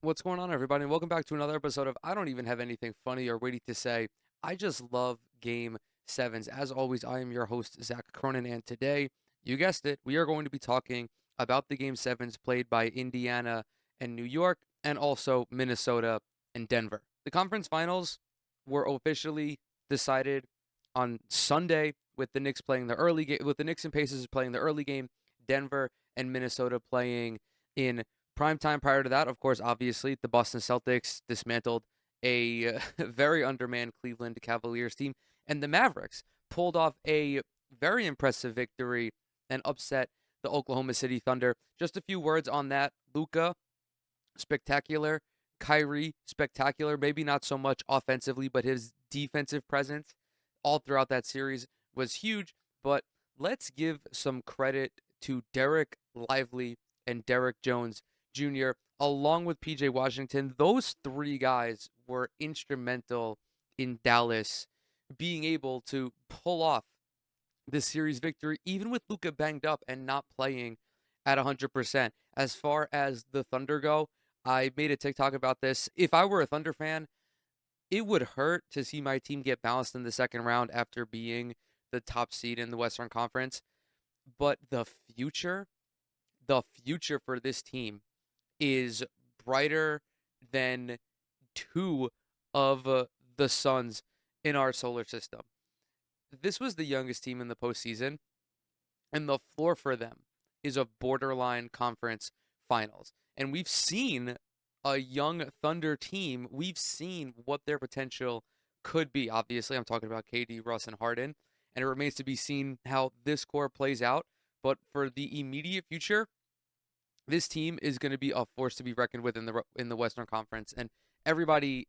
What's going on, everybody? And welcome back to another episode of I Don't Even Have Anything Funny or Witty to Say. I just love game sevens. As always, I am your host, Zach Cronin, and today, you guessed it, we are going to be talking about the game sevens played by Indiana and New York, and also Minnesota and Denver. The conference finals were officially decided on Sunday with the Knicks playing the early game, with the Knicks and Pacers playing the early game, Denver and Minnesota playing in prime time. Prior to that, of course, obviously, the Boston Celtics dismantled a very undermanned Cleveland Cavaliers team, and the Mavericks pulled off a very impressive victory and upset the Oklahoma City Thunder. Just a few words on that. Luka, spectacular. Kyrie, spectacular. Maybe not so much offensively, but his defensive presence all throughout that series was huge. But let's give some credit to Derek Lively and Derek Jones Jr., along with PJ Washington. Those three guys were instrumental in Dallas being able to pull off this series victory, even with Luka banged up and not playing at 100%. As far as the Thunder go, I made a TikTok about this. If I were a Thunder fan, it would hurt to see my team get bounced in the second round after being the top seed in the Western Conference. But the future for this team is brighter than two of the suns in our solar system. This was the youngest team in the postseason, and the floor for them is a borderline conference finals. And we've seen a young Thunder team. We've seen what their potential could be. Obviously, I'm talking about KD, Russ, and Harden, and it remains to be seen how this core plays out. But for the immediate future, this team is going to be a force to be reckoned with in the Western Conference, and everybody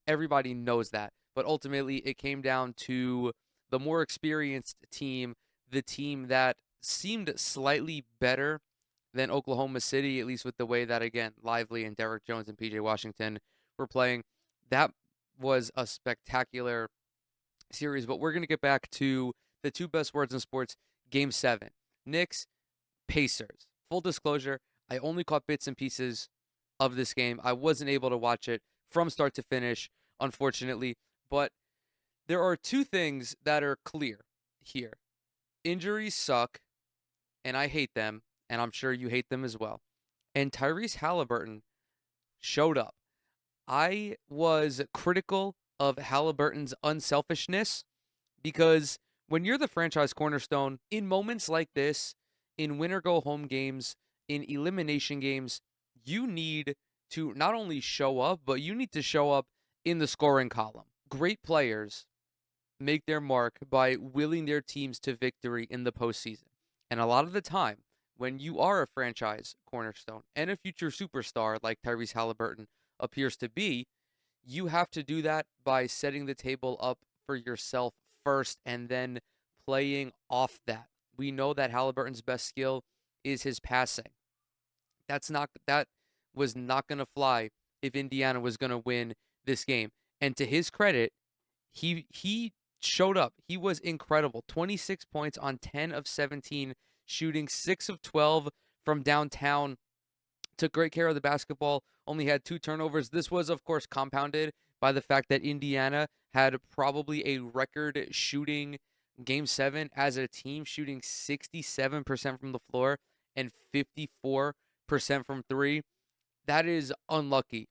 knows that. But ultimately, it came down to the more experienced team, the team that seemed slightly better than Oklahoma City, at least with the way that again Lively and Derek Jones and PJ Washington were playing. That was a spectacular series. But we're going to get back to the two best words in sports. Game 7, Knicks Pacers. Full disclosure, I only caught bits and pieces of this game. I wasn't able to watch it from start to finish, unfortunately. But there are two things that are clear here. Injuries suck, and I hate them, and I'm sure you hate them as well. And Tyrese Haliburton showed up. I was critical of Haliburton's unselfishness because when you're the franchise cornerstone, in moments like this, in winner go home games, in elimination games, you need to not only show up, but you need to show up in the scoring column. Great players make their mark by willing their teams to victory in the postseason. And a lot of the time, when you are a franchise cornerstone and a future superstar like Tyrese Haliburton appears to be, you have to do that by setting the table up for yourself first and then playing off that. We know that Halliburton's best skill is his passing. That was not going to fly if Indiana was going to win this game. And to his credit, he showed up. He was incredible. 26 points on 10 of 17 shooting, 6 of 12 from downtown. Took great care of the basketball, only had 2 turnovers. This was, of course, compounded by the fact that Indiana had probably a record shooting game 7 as a team, shooting 67% from the floor and 54% from three. That is unlucky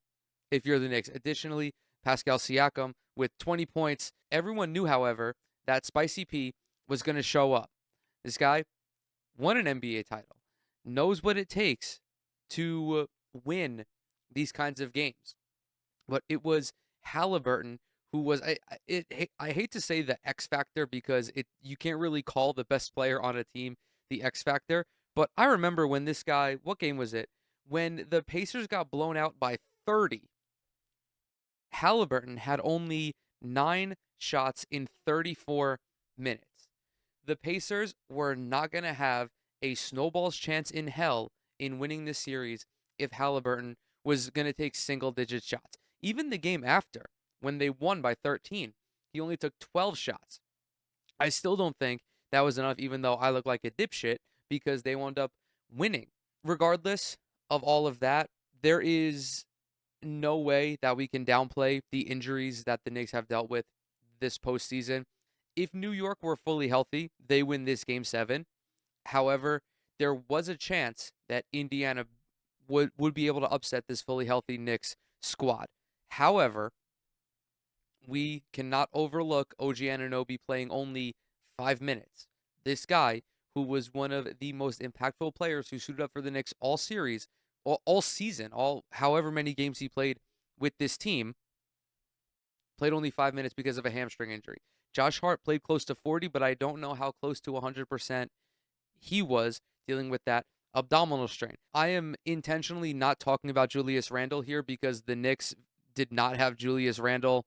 if you're the Knicks. Additionally, Pascal Siakam with 20 points. Everyone knew, however, that Spicy P was going to show up. This guy won an NBA title, knows what it takes to win these kinds of games. But it was Halliburton who was I hate to say the X factor because you can't really call the best player on a team the X factor. But I remember when this guy, what game was it? When the Pacers got blown out by 30, Halliburton had only 9 shots in 34 minutes. The Pacers were not going to have a snowball's chance in hell in winning this series if Halliburton was going to take single digit shots. Even the game after, when they won by 13, he only took 12 shots. I still don't think that was enough, even though I look like a dipshit, because they wound up winning. Regardless of all of that, there is no way that we can downplay the injuries that the Knicks have dealt with this postseason. If New York were fully healthy, they win this game 7. However, there was a chance that Indiana would be able to upset this fully healthy Knicks squad. However, we cannot overlook OG Anunoby playing only 5 minutes. This guy, who was one of the most impactful players who suited up for the Knicks all series, all season, all however many games he played with this team, played only 5 minutes because of a hamstring injury. Josh Hart played close to 40, but I don't know how close to 100% he was dealing with that abdominal strain. I am intentionally not talking about Julius Randle here because the Knicks did not have Julius Randle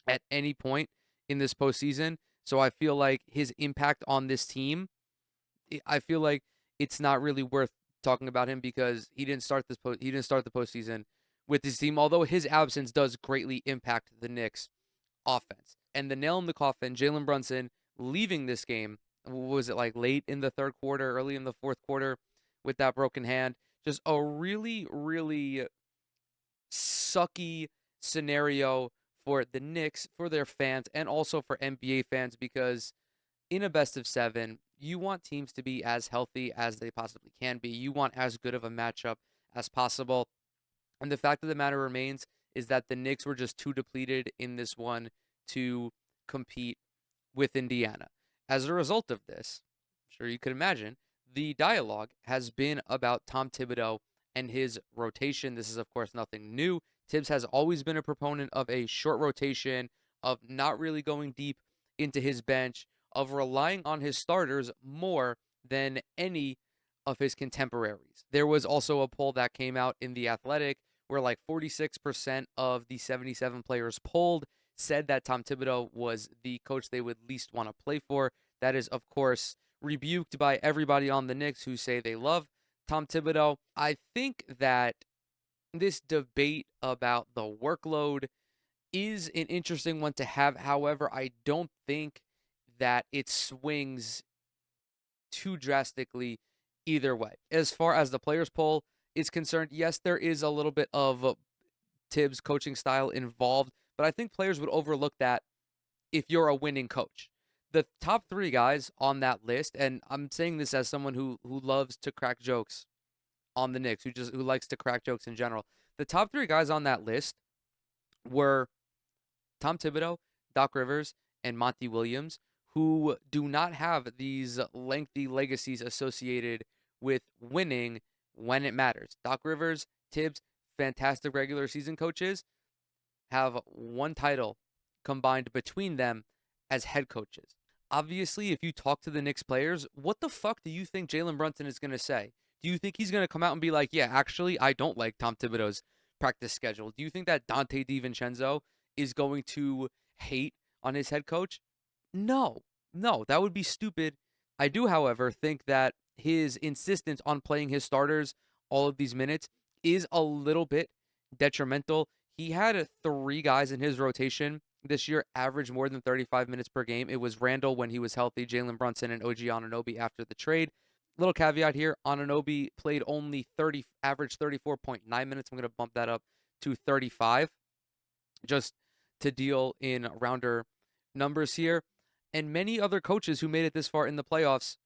at any point in this postseason. So I feel like his impact on this team, I feel like it's not really worth talking about him because he didn't start the postseason with his team. Although his absence does greatly impact the Knicks offense. And the nail in the coffin, Jalen Brunson leaving this game. Was it like late in the third quarter, early in the fourth quarter, with that broken hand? Just a really, really sucky scenario for the Knicks, for their fans, and also for NBA fans because in a best of 7, you want teams to be as healthy as they possibly can be. You want as good of a matchup as possible. And the fact of the matter remains is that the Knicks were just too depleted in this one to compete with Indiana. As a result of this, I'm sure you could imagine, the dialogue has been about Tom Thibodeau and his rotation. This is, of course, nothing new. Tibbs has always been a proponent of a short rotation, of not really going deep into his bench, of relying on his starters more than any of his contemporaries. There was also a poll that came out in The Athletic where like 46% of the 77 players polled said that Tom Thibodeau was the coach they would least want to play for. That is, of course, rebuked by everybody on the Knicks who say they love Tom Thibodeau. I think that this debate about the workload is an interesting one to have. However, I don't think that it swings too drastically either way. As far as the players poll is concerned, yes, there is a little bit of Tibbs' coaching style involved, but I think players would overlook that if you're a winning coach. The top 3 guys on that list, and I'm saying this as someone who loves to crack jokes on the Knicks, who likes to crack jokes in general. The top 3 guys on that list were Tom Thibodeau, Doc Rivers, and Monty Williams, who do not have these lengthy legacies associated with winning when it matters. Doc Rivers, Tibbs, fantastic regular season coaches, have 1 title combined between them as head coaches. Obviously, if you talk to the Knicks players, what the fuck do you think Jalen Brunson is going to say? Do you think he's going to come out and be like, yeah, actually, I don't like Tom Thibodeau's practice schedule? Do you think that Dante DiVincenzo is going to hate on his head coach? No, no, that would be stupid. I do, however, think that his insistence on playing his starters all of these minutes is a little bit detrimental. He had 3 guys in his rotation this year average more than 35 minutes per game. It was Randall when he was healthy, Jalen Brunson, and OG Anunoby after the trade. Little caveat here, Anunoby played only averaged 34.9 minutes. I'm going to bump that up to 35 just to deal in rounder numbers here. And many other coaches who made it this far in the playoffs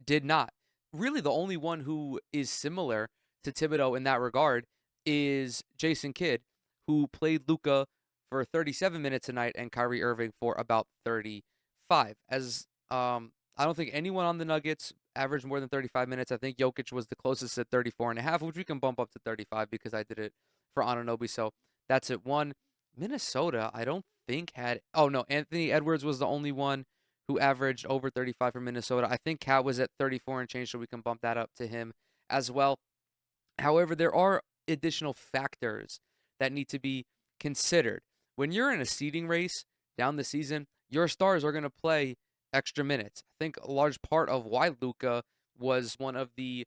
did not. Really, the only one who is similar to Thibodeau in that regard is Jason Kidd, who played Luka for 37 minutes a night and Kyrie Irving for about 35. I don't think anyone on the Nuggets averaged more than 35 minutes. I think Jokic was the closest at 34 and a half, which we can bump up to 35 because I did it for Anunoby. So that's it. 1. Minnesota, I don't think had. Oh no, Anthony Edwards was the only one who averaged over 35 for Minnesota. I think Cat was at 34 and change, so we can bump that up to him as well. However, there are additional factors that need to be considered. When you're in a seeding race down the season, your stars are going to play extra minutes. I think a large part of why Luka was one of the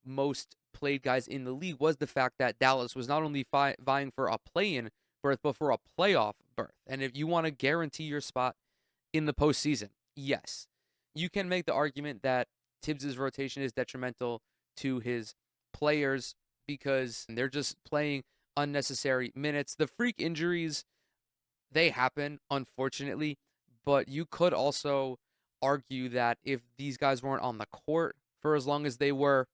most played guys in the league was the fact that Dallas was not only vying for a play-in berth, but for a playoff berth. And if you want to guarantee your spot in the postseason, yes, you can make the argument that Tibbs' rotation is detrimental to his players because they're just playing unnecessary minutes. The freak injuries, they happen, unfortunately, but you could also argue that if these guys weren't on the court for as long as they were,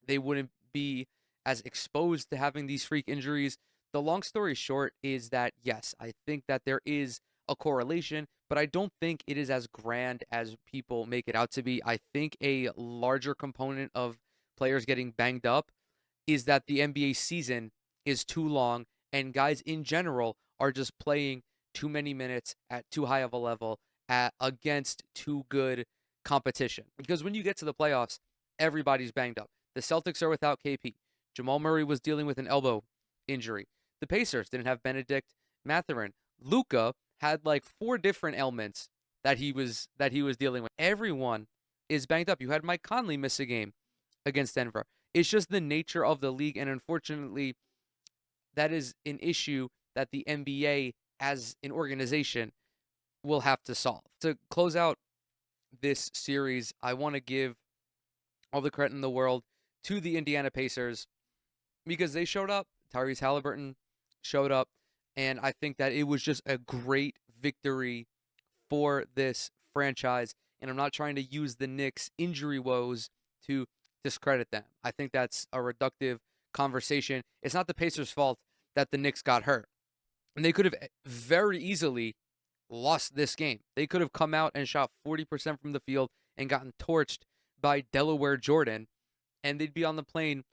they wouldn't be as exposed to having these freak injuries. The long story short is that, yes, I think that there is a correlation, but I don't think it is as grand as people make it out to be. I think a larger component of players getting banged up is that the NBA season is too long and guys in general are just playing too many minutes at too high of a level against too good competition. Because when you get to the playoffs, everybody's banged up. The Celtics are without KP. Jamal Murray was dealing with an elbow injury. The Pacers didn't have Benedict Mathurin. Luka had like 4 different ailments that he was dealing with. Everyone is banged up. You had Mike Conley miss a game against Denver. It's just the nature of the league, and unfortunately, that is an issue that the NBA as an organization will have to solve. To close out this series, I want to give all the credit in the world to the Indiana Pacers because they showed up. Tyrese Haliburton showed up, and I think that it was just a great victory for this franchise. And I'm not trying to use the Knicks' injury woes to discredit them. I think that's a reductive conversation. It's not the Pacers' fault that the Knicks got hurt. And they could have very easily lost this game. They could have come out and shot 40% from the field and gotten torched by Delaware Jordan, and they'd be on the plane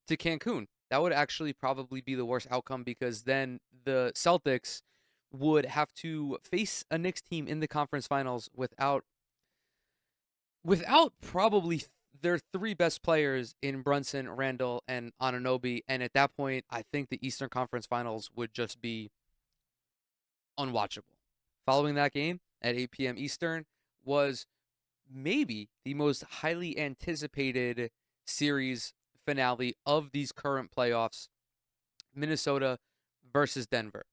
to Cancun. That would actually probably be the worst outcome because then the Celtics would have to face a Knicks team in the conference finals without probably their 3 best players in Brunson, Randall, and Anunoby. And at that point, I think the Eastern Conference Finals would just be unwatchable. Following that game at 8 p.m. Eastern was maybe the most highly anticipated series finale of these current playoffs. Minnesota versus Denver.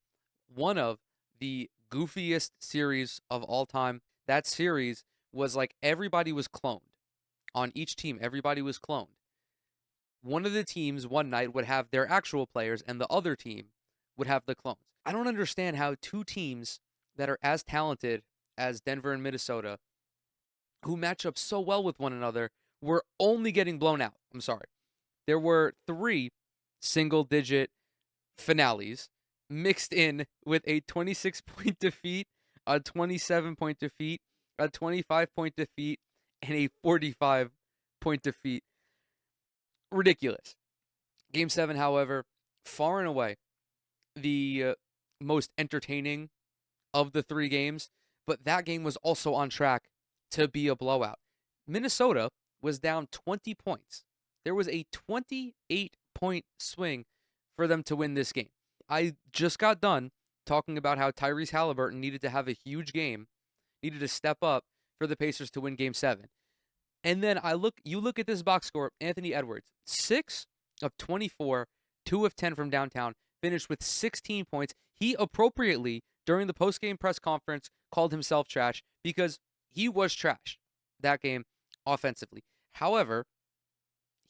One of the goofiest series of all time. That series was like everybody was cloned. On each team, everybody was cloned. One of the teams one night would have their actual players, and the other team would have the clones. I don't understand how 2 teams that are as talented as Denver and Minnesota, who match up so well with one another, were only getting blown out. I'm sorry. There were 3 single-digit finales mixed in with a 26-point defeat, a 27-point defeat, a 25-point defeat, and a 45-point defeat. Ridiculous. Game 7, however, far and away the most entertaining of the 3 games, but that game was also on track to be a blowout. Minnesota was down 20 points. There was a 28-point swing for them to win this game. I just got done talking about how Tyrese Haliburton needed to have a huge game, needed to step up for the Pacers to win Game 7. And then you look at this box score, Anthony Edwards, 6 of 24, 2 of 10 from downtown, finished with 16 points. He appropriately, during the post-game press conference, called himself trash because he was trash that game offensively. However,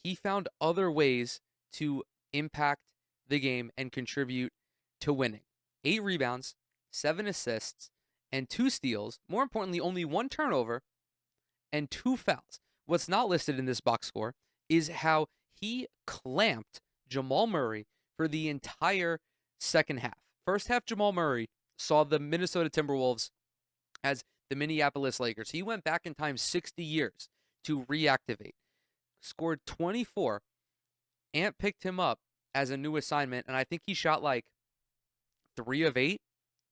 he found other ways to impact the game and contribute to winning. 8 rebounds, 7 assists, and 2 steals. More importantly, only 1 turnover and 2 fouls. What's not listed in this box score is how he clamped Jamal Murray for the entire second half. First half, Jamal Murray saw the Minnesota Timberwolves as the Minneapolis Lakers. He went back in time 60 years to reactivate. Scored 24. Ant picked him up as a new assignment, and I think he shot like 3 of 8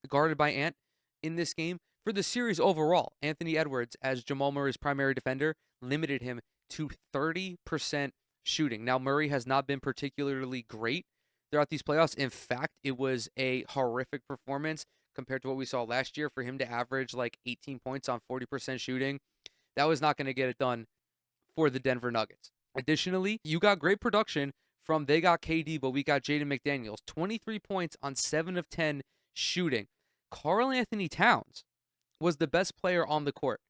guarded by Ant in this game. For the series overall, Anthony Edwards, as Jamal Murray's primary defender, limited him to 30% shooting. Now, Murray has not been particularly great throughout these playoffs. In fact, it was a horrific performance compared to what we saw last year for him to average like 18 points on 40% shooting. That was not going to get it done for the Denver Nuggets. Additionally, you got great production from they got KD, but we got Jaden McDaniels. 23 points on 7 of 10 shooting. Karl Anthony Towns was the best player on the court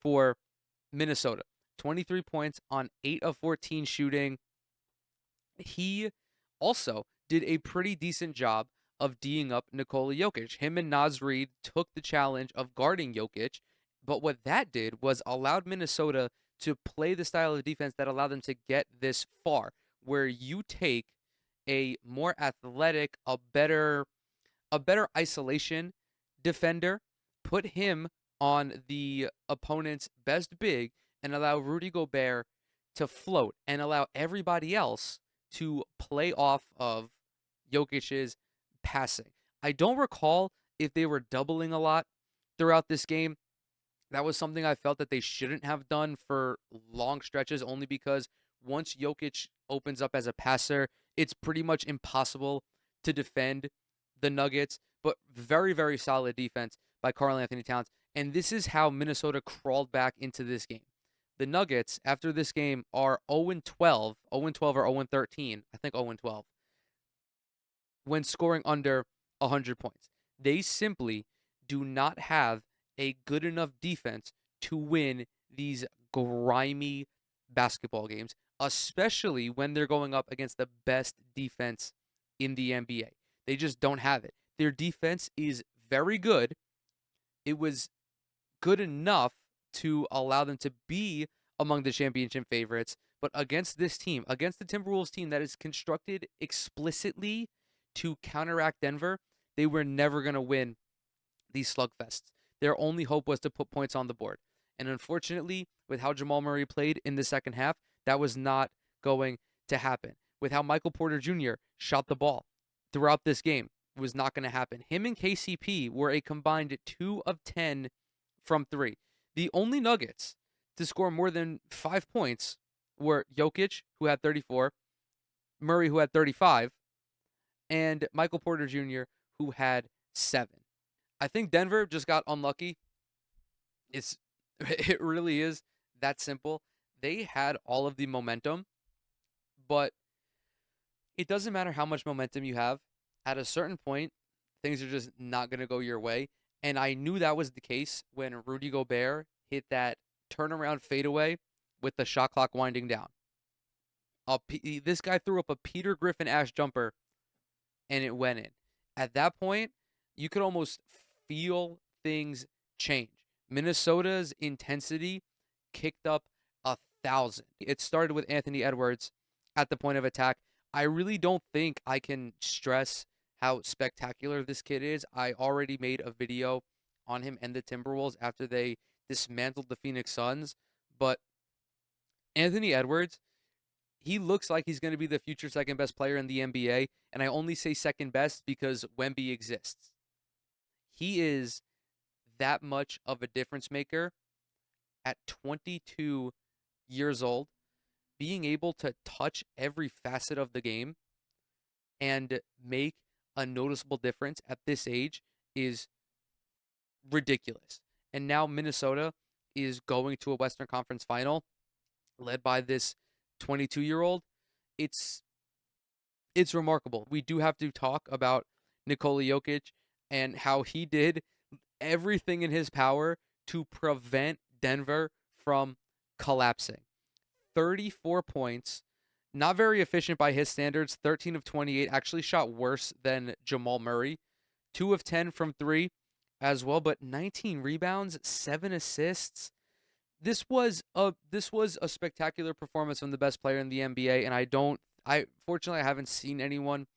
for Minnesota. 23 points on 8 of 14 shooting. He also did a pretty decent job of D'ing up Nikola Jokic. Him and Naz Reid took the challenge of guarding Jokic, but what that did was allowed Minnesota to play the style of defense that allowed them to get this far, where you take a more athletic, a better isolation defender, put him on the opponent's best big, and allow Rudy Gobert to float and allow everybody else to play off of Jokic's passing. I don't recall if they were doubling a lot throughout this game. That was something I felt that they shouldn't have done for long stretches, only because once Jokic opens up as a passer, it's pretty much impossible to defend the Nuggets. But very, very solid defense by Karl Anthony Towns. And this is how Minnesota crawled back into this game. The Nuggets, after this game, are 0-12, 0-12 or 0-13, I think 0-12, when scoring under 100 points. They simply do not have a good enough defense to win these grimy basketball games, especially when they're going up against the best defense in the NBA. They just don't have it. Their defense is very good. It was good enough to allow them to be among the championship favorites, but against this team, against the Timberwolves team that is constructed explicitly to counteract Denver, they were never going to win these slugfests. Their only hope was to put points on the board. And unfortunately, with how Jamal Murray played in the second half, that was not going to happen. With how Michael Porter Jr. shot the ball throughout this game, it was not going to happen. Him and KCP were a combined 2 of 10 from 3. The only Nuggets to score more than 5 points were Jokic, who had 34, Murray, who had 35, and Michael Porter Jr., who had 7. I think Denver just got unlucky. It really is that simple. They had all of the momentum, but it doesn't matter how much momentum you have. At a certain point, things are just not going to go your way. And I knew that was the case when Rudy Gobert hit that turnaround fadeaway with the shot clock winding down. This guy threw up a Peter Griffin-ass jumper, and it went in. At that point, you could almost feel things change. Minnesota's intensity kicked up 1,000. It started with Anthony Edwards at the point of attack. I really don't think I can stress how spectacular this kid is. I already made a video on him and the Timberwolves after they dismantled the Phoenix Suns. But Anthony Edwards, he looks like he's going to be the future second best player in the NBA. And I only say second best because Wemby exists. He is that much of a difference maker at 22 years old, being able to touch every facet of the game and make a noticeable difference at this age is ridiculous. And now Minnesota is going to a Western Conference final led by this 22-year-old. It's remarkable. We do have to talk about Nikola Jokic and how he did everything in his power to prevent Denver from collapsing. 34 points, not very efficient by his standards. 13 of 28, actually shot worse than Jamal Murray. 2 of 10 from 3 as well, but 19 rebounds, 7 assists. This was a spectacular performance from the best player in the NBA, and I fortunately I haven't seen anyone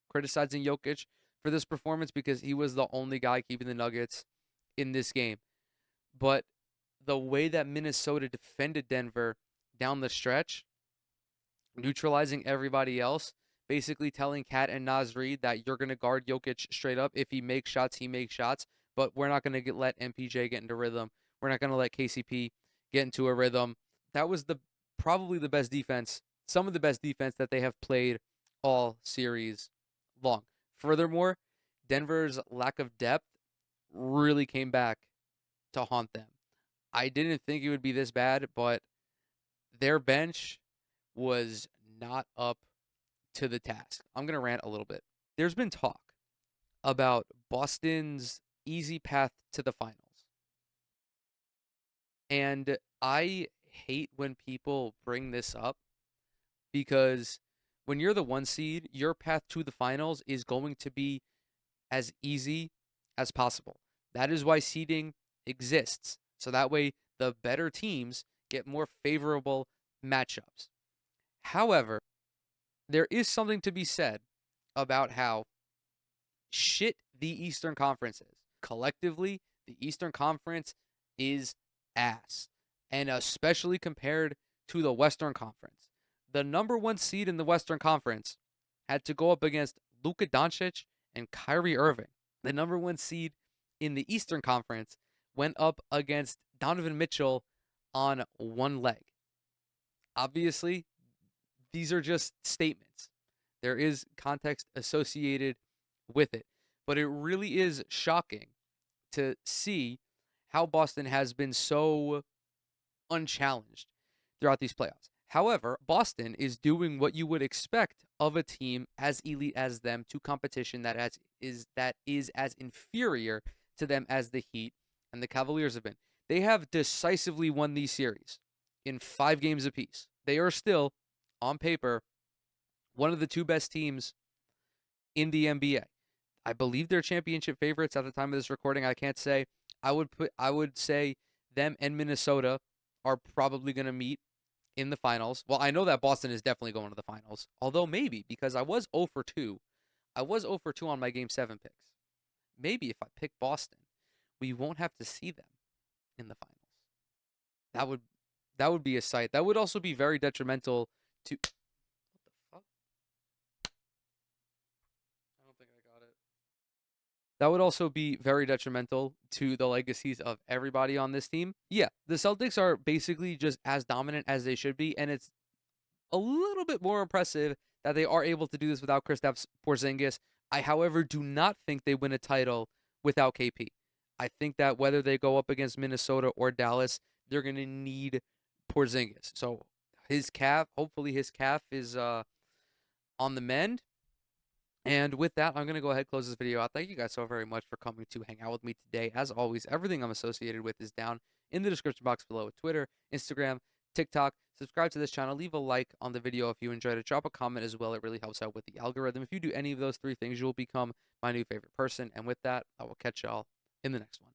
criticizing Jokic for this performance because he was the only guy keeping the Nuggets in this game. But the way that Minnesota defended Denver down the stretch, neutralizing everybody else, basically telling Cat and Naz Reid that you're going to guard Jokic straight up. If he makes shots, he makes shots, but we're not going to let MPJ get into rhythm. We're not going to let KCP get into a rhythm. That was probably the best defense, some of the best defense that they have played all series long. Furthermore, Denver's lack of depth really came back to haunt them. I didn't think it would be this bad, but their bench was not up to the task. I'm going to rant a little bit. There's been talk about Boston's easy path to the finals. And I hate when people bring this up because When you're the 1 seed, your path to the finals is going to be as easy as possible. That is why seeding exists. So that way the better teams get more favorable matchups. However, there is something to be said about how shit the Eastern Conference is. Collectively, the Eastern Conference is ass. And especially compared to the Western Conference. The number 1 seed in the Western Conference had to go up against Luka Doncic and Kyrie Irving. The number 1 seed in the Eastern Conference went up against Donovan Mitchell on one leg. Obviously, these are just statements. There is context associated with it. But it really is shocking to see how Boston has been so unchallenged throughout these playoffs. However, Boston is doing what you would expect of a team as elite as them to competition that is as inferior to them as the Heat and the Cavaliers have been. They have decisively won these series in 5 games apiece. They are still, on paper, one of the 2 best teams in the NBA. I believe they're championship favorites at the time of this recording. I can't say. I would say them and Minnesota are probably going to meet in the finals. Well, I know that Boston is definitely going to the finals. Although maybe because I was 0 for 2. I was 0 for 2 on my game 7 picks. Maybe if I pick Boston, we won't have to see them in the finals. That would be a sight. That would also be very detrimental to what the fuck? I don't think I got it. That would also be very detrimental to the legacies of everybody on this team. Yeah, the Celtics are basically just as dominant as they should be, and it's a little bit more impressive that they are able to do this without Kristaps Porzingis. I, however, do not think they win a title without KP. I think that whether they go up against Minnesota or Dallas, they're going to need Porzingis. So hopefully his calf is on the mend. And with that, I'm going to go ahead and close this video out. Thank you guys so very much for coming to hang out with me today. As always, everything I'm associated with is down in the description box below. Twitter, Instagram, TikTok. Subscribe to this channel. Leave a like on the video if you enjoyed it. Drop a comment as well. It really helps out with the algorithm. If you do any of those 3 things, you will become my new favorite person. And with that, I will catch y'all in the next one.